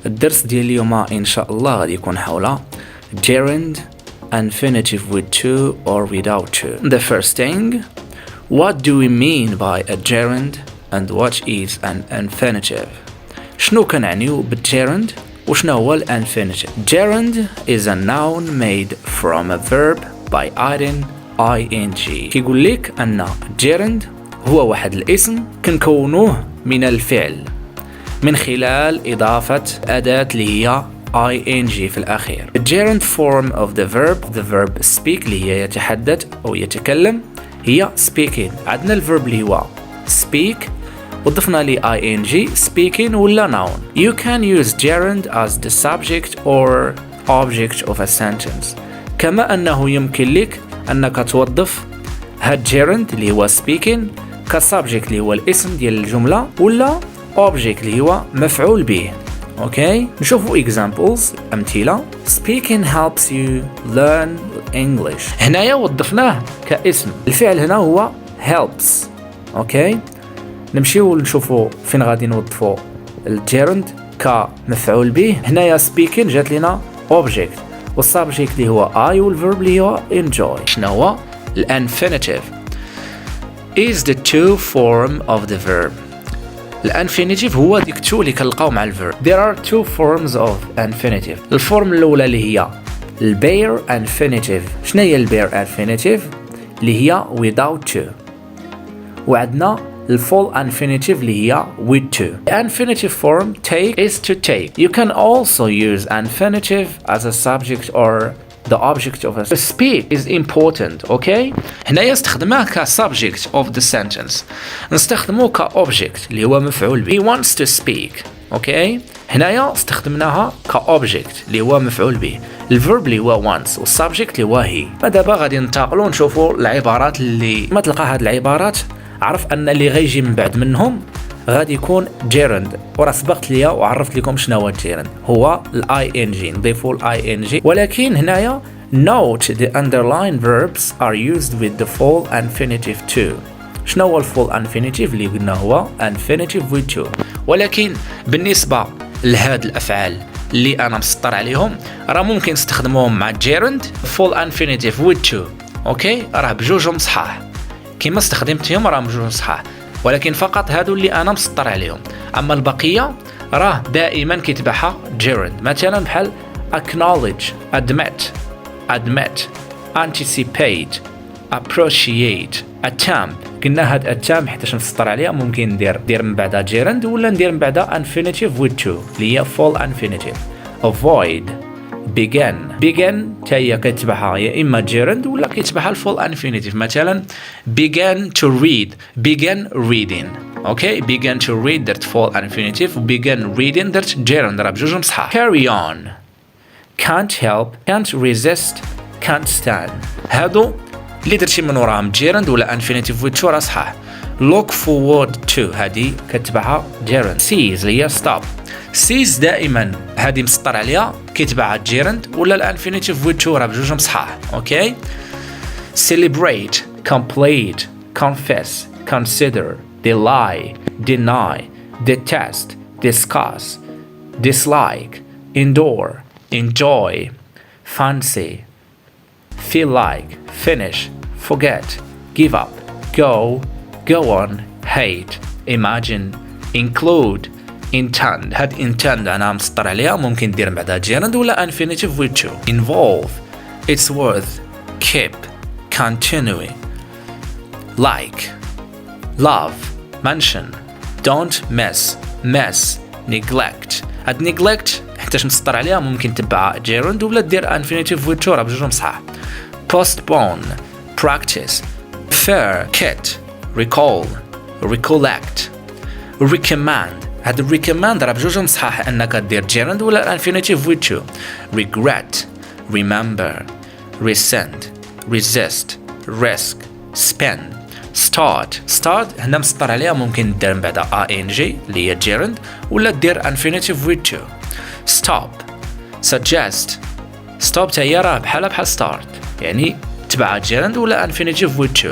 الدرس ديال اليوم إن شاء الله غادي يكون حول gerund infinitive with to or without to. The first thing, what do we mean by a gerund and what is an infinitive? شنو كنعنيو بالgerund وشنو هو infinitive? Gerund is a noun made from a verb by adding ing. كيقول لك أن gerund هو واحد الاسم كنكونوه من الفعل من خلال إضافة أداة اللي هي ing في الأخير. The gerund form of the verb speak اللي هي يتحدث أو يتكلم هي speaking. عندنا الverb اللي هو speak وضفنا لي ing speaking ولا noun. You can use gerund as the subject or object of a sentence. كما أنه يمكن لك أنك توظف هاد gerund اللي هو speaking كسبجكت اللي هو الاسم ديال الجملة ولا object اللي هو مفعول به. اوكي نشوفوا examples أمثلة. Speaking helps you learn English. هنايا وظفناه كاسم. الفعل هنا هو helps. اوكي نمشيو نشوفوا فين غادي نوظفوا الجيرند كمفعول به. هنايا speaking جات لنا object والسبجكت اللي هو I والverb اللي هو enjoy. شنو هو الانفينيتيف؟ is the to form of the verb. الانفينيتيف هو ديك تو اللي كنلقاو مع الفيرب. There are two forms of infinitive. الفورم الاولى اللي هي البير infinitive. شنو هي البير infinitive؟ اللي هي without to. وعندنا الفول infinitive اللي هي with to. The infinitive form take is to take. You can also use infinitive as a subject or the object of a speak is important. okay هنايا استخدمناه كsubject of the sentence. نستخدموه كobject اللي هو مفعول به. He wants to speak. okay هنايا استخدمناها كobject اللي هو مفعول به. الverb اللي هو wants والsubject اللي هو he. دابا غادي ننتقلوا نشوفوا العبارات اللي ما تلقى هاد العبارات عرف ان اللي غيجي من بعد منهم غادي يكون gerund. وراه سبقت ليا وعرفت لكم شنو هو gerund. هو ing نضيفوا ing ولكن هنايا note the underlined verbs are used with the full infinitive to. شنو هو الفول infinitive اللي قلنا هو infinitive with to. ولكن بالنسبة لهاد الأفعال اللي أنا مسطر عليهم راه ممكن نستخدموهم مع gerund full infinitive with to. اوكي راه بجوجهم صحاح كما استخدمتهم راه بجوجهم صحاح ولكن فقط هادو اللي انا مسطر عليهم. اما البقيه راه دائما كيتبعها gerund. مثلا بحال acknowledge admit anticipate appreciate attempt. قلنا هاد attempt حيتاش نسطر عليها ممكن ندير من بعدها gerund ولا ندير من بعدها infinitive with to اللي هي full infinitive. avoid begin تاهي كيتبعها يا اما gerund ولا كيتبعها الفول infinitive. مثلا begin begin reading. اوكي begin to read درت full infinitive begin reading درت gerund راه بجوجهم صحاح. carry on can't help can't resist can't stand. هادو اللي درتي من وراهم gerund ولا infinitive with to راه صحاح. look forward to هادي كتبعها gerund. seize اللي هي stop. seize دائما هادي مسطر عليها كيتبعها gerund ولا الانفينيتيف with to راه بجوجهم صحاح. اوكي celebrate complete confess consider deny detest discuss dislike endure enjoy fancy feel like finish forget give up go on hate imagine include intend. هاد intend أنا مسطر عليها ممكن ندير بعدها gerund ولا infinitive with to. involve it's worth keep continue like love mention don't mess neglect. هاد neglect حتىش مسطر عليها ممكن تبع gerund ولا دير infinitive with to راه بجوجهم صحاح. postpone practice prefer kit recall recollect recommend. هاد recommend راه بجوجهم صحاح انك دير gerund ولا infinitive with to. regret remember resent resist risk spend start هنا مسطر عليها ممكن ندير من بعدها ing اللي هي gerund ولا دير infinitive with to. stop suggest stop هي راه بحال start يعني تبع gerund ولا infinitive with to.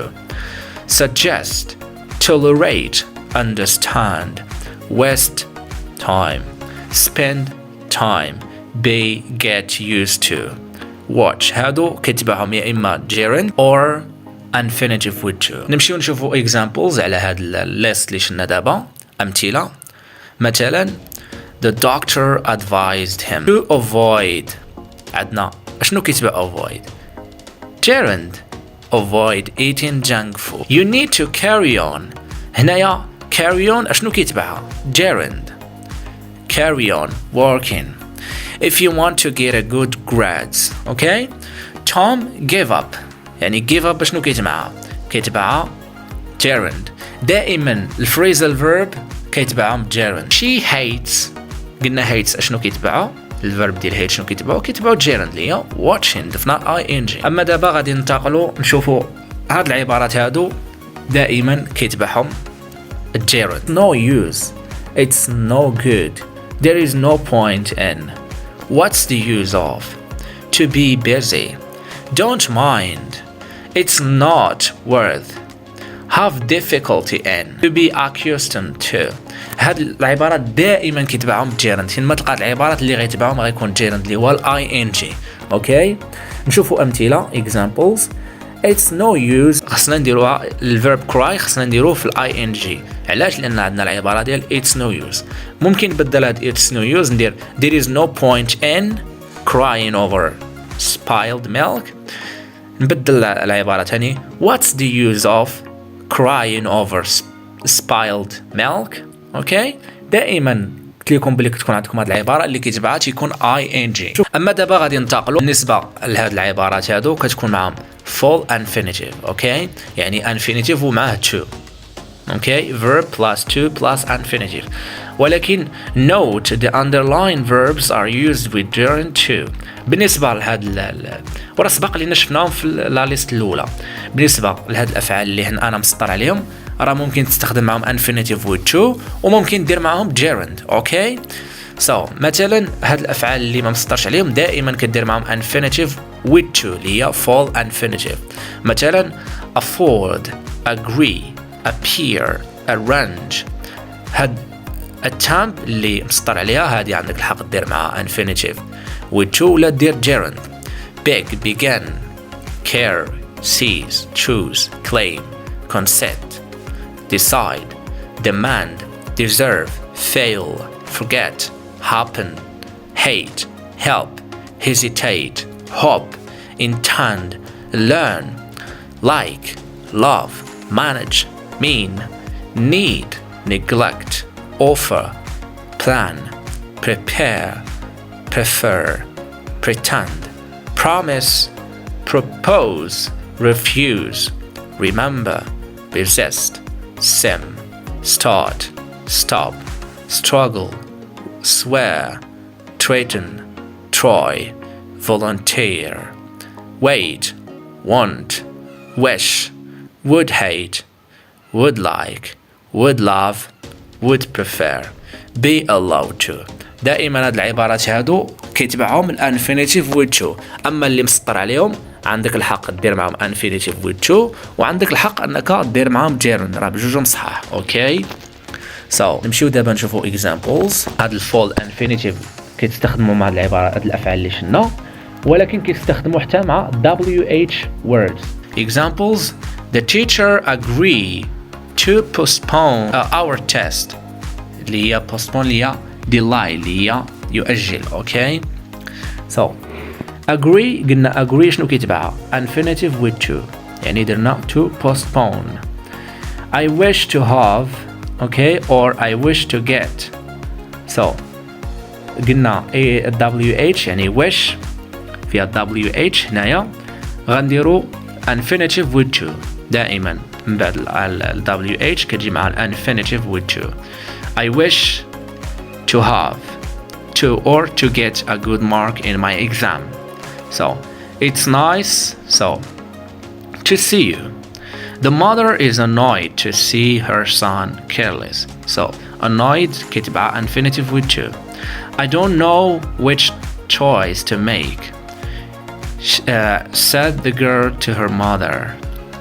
suggest tolerate understand waste time spend time. Be, get used to. watch. هادو كيتبعهم يا إما gerund or infinitive with to. نمشيو نشوفو examples على هاد الليست اللي شلنا دابا. أمثلة. مثلا the doctor advised him to avoid. عندنا شنو كيتبع avoid؟ gerund. avoid eating junk food. You need to carry on. هنايا carry on شنو كيتبعها؟ gerund. carry on working. If you want to get a good grades. Okay? Tom gave up. يعني give up شنو كيتبعها؟ gerund. دائما الفريزال verb كيتبعهم gerund. She hates. قلنا hates شنو كيتبعها؟ الفيرب ديال hate شنو كيتبعو gerund اللي هي watching ضفنا ing. اما دابا غادي ننتقلوا نشوفوا هاد العبارات هادو دائما كيتبعهم gerund. No use. It's no good. There is no point in. What's the use of? To be busy. Don't mind. It's not worth. Have difficulty in. To be accustomed to. هاد العبارات دائما كيتبعهم gerund. فين ما تلقى العبارات اللي غيتبعهم غيكون gerund اللي هو ing. اوكي نشوفوا امثله examples. It's no use. خصنا نديروها الفيرب cry خصنا نديروه في ing. علاش؟ لان عندنا العباره ديال it's no use. ممكن نبدل هاد it's no use ندير there is no point in crying over spilled milk. نبدل العباره ثاني what's the use of crying over spilled milk. اوكي دائما قلت لكم بلي كتكون عندكم هاد العباره اللي كيتبعها تيكون ing. اما دابا غادي ننتقلوا بالنسبه لهاد العبارات هادو كتكون معهم full infinitive. اوكي يعني infinitive ومعاه to. اوكي verb plus to plus infinitive. ولكن note the underlined verbs are used with gerund to. بالنسبه لهاد ورا سبق لينا شفناهم في لا ليست الاولى. بالنسبه لهاد الافعال اللي انا مسطر عليهم راه ممكن تستخدم معهم infinitive with to وممكن دير معهم gerund. اوكي مثلا هاد الافعال اللي ما مسطرش عليهم دائما كدير معهم infinitive with to اللي هي full infinitive. مثلا afford, agree, appear, arrange. هاد التامب اللي مسطر عليها هادي عندك الحق دير معها infinitive with to ولا دير gerund. beg, begin, care, seize, choose, claim, consent, decide, demand, deserve, fail, forget, happen, hate, help, hesitate, hope, intend, learn, like, love, manage, mean, need, neglect, offer, plan, prepare, prefer, pretend, promise, propose, refuse, remember, resist, sim, start, stop, struggle, swear, threaten, try, volunteer, wait, want, wish, would hate, would like, would love, would prefer, be allowed to. دائما هاد العبارات هادو كيتبعهم الانفينيتيف with to. اما اللي مسطر عليهم عندك الحق دير معهم infinitive with to وعندك الحق انك دير معهم gerund راه بجوجهم صحاح. اوكي نمشيو دابا نشوفوا examples. هاد الفول infinitive كيتستخدموا مع العبارات هاد الافعال اللي شلنا ولكن كيستخدموا حتى مع wh words. Examples: the teacher agree to postpone our test. اللي هي postpone اللي هي delay اللي هي يؤجل. اوكي agree قلنا agree شنو كيتبعها infinitive with to يعني درنا to postpone. I wish to have okay or I wish to get. قلنا wh يعني wish فيها wh هنايا غنديرو infinitive with to دائما من بعد ال wh كتجي مع ال infinitive with to. I wish to have to or to get a good mark in my exam. It's nice to see you. The mother is annoyed to see her son careless. Annoyed كتبع infinitive with to. I don't know which choice to make, said the girl to her mother.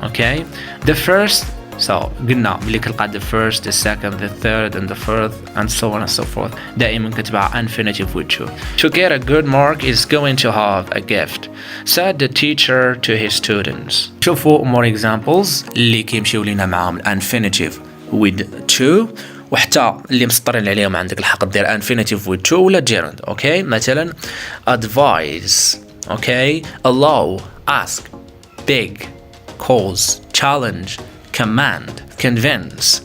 Okay, the first So قلنا ملي كنلقى the first, the second, the third and the fourth and so on and so forth دائما كتبع infinitive with to. To get a good mark is going to have a gift, said the teacher to his students. شوفوا more examples اللي كيمشيو لينا معاهم infinitive with to وحتى اللي مسطرين عليهم عندك الحق دير infinitive with to ولا gerund. اوكي مثلا advise, okay, allow, ask, beg, cause, challenge, command, convince,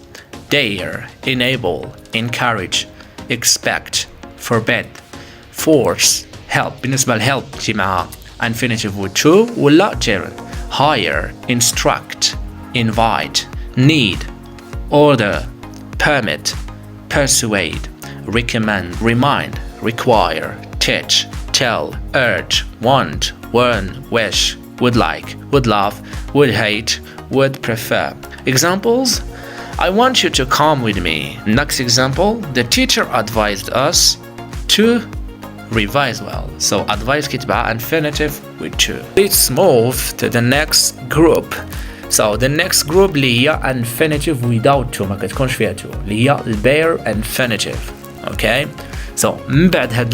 dare, enable, encourage, expect, forbid, force, help. بالنسبة لhelp تجي معها infinitive with to ولا gerund. hire, instruct, invite, need, order, permit, persuade, recommend, remind, require, teach, tell, urge, want, warn, wish, would like, would love, would hate, would prefer. Examples: I want you to come with me. Next example: the teacher advised us to revise well. So advise كتبع infinitive with to. Let's move to the next group. So the next group اللي هي infinitive without to ما كتكونش فيها to اللي هي bare infinitive. Okay. So من بعد هاد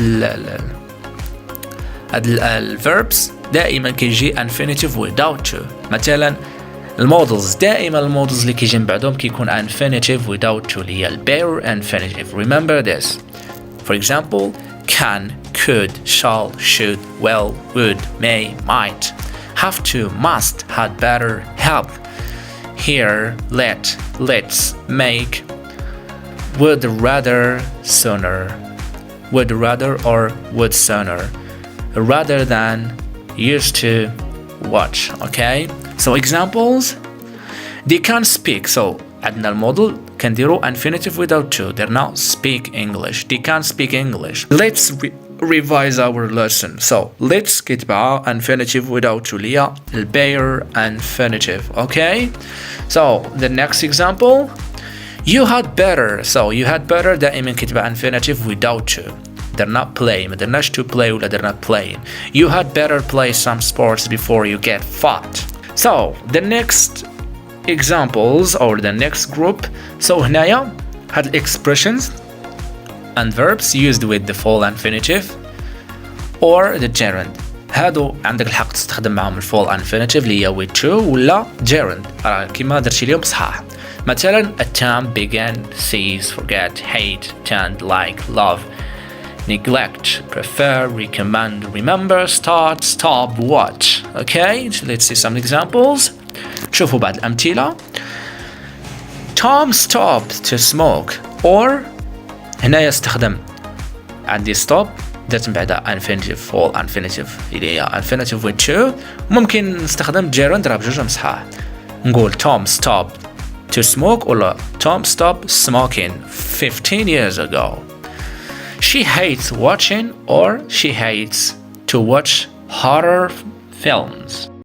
الverbs دائما كيجي infinitive without to. مثلا المودلز دائما المودلز اللي كيجي من بعدهم كيكون infinitive without to اللي هي bare infinitive. Remember this. For example: can, could, shall, should, will, would, may, might, have to, must, had better, help, here, let, let's, make, would rather, sooner, would rather or would sooner, rather than, used to, watch. Okay, so examples: they can't speak. So عندنا المودل كنديرو infinitive without to. They're not speak English. They can't speak English. Let's revise our lesson. So let's كتبع infinitive without to اللي هي bare infinitive. Okay, so the next example: you had better. So you had better دائما كتبع infinitive without to. They're not playing. ما درناش to play ولا they're not playing. You had better play some sports before you get fat. So the next examples or the next group. So هنايا هاد expressions and verbs used with the full infinitive or the gerund. هادو عندك الحق تستخدم معهم full infinitive اللي هي with to ولا gerund كيما درتي اليوم صحاح. مثلا attempt, begin, cease, forget, hate, tend, like, love, neglect, prefer, recommend, remember, start, stop, watch. Okay, let's see some examples. شوفوا بعض الأمثلة. Tom stopped to smoke. Or هنا يستخدم عندي stop درت من بعدها infinitive full infinitive اللي هي infinitive with to. ممكن نستخدم gerund راه بجوج صحاح. نقول Tom stopped to smoke ولا Tom stopped smoking 15 years ago. She hates watching or she hates to watch horror films.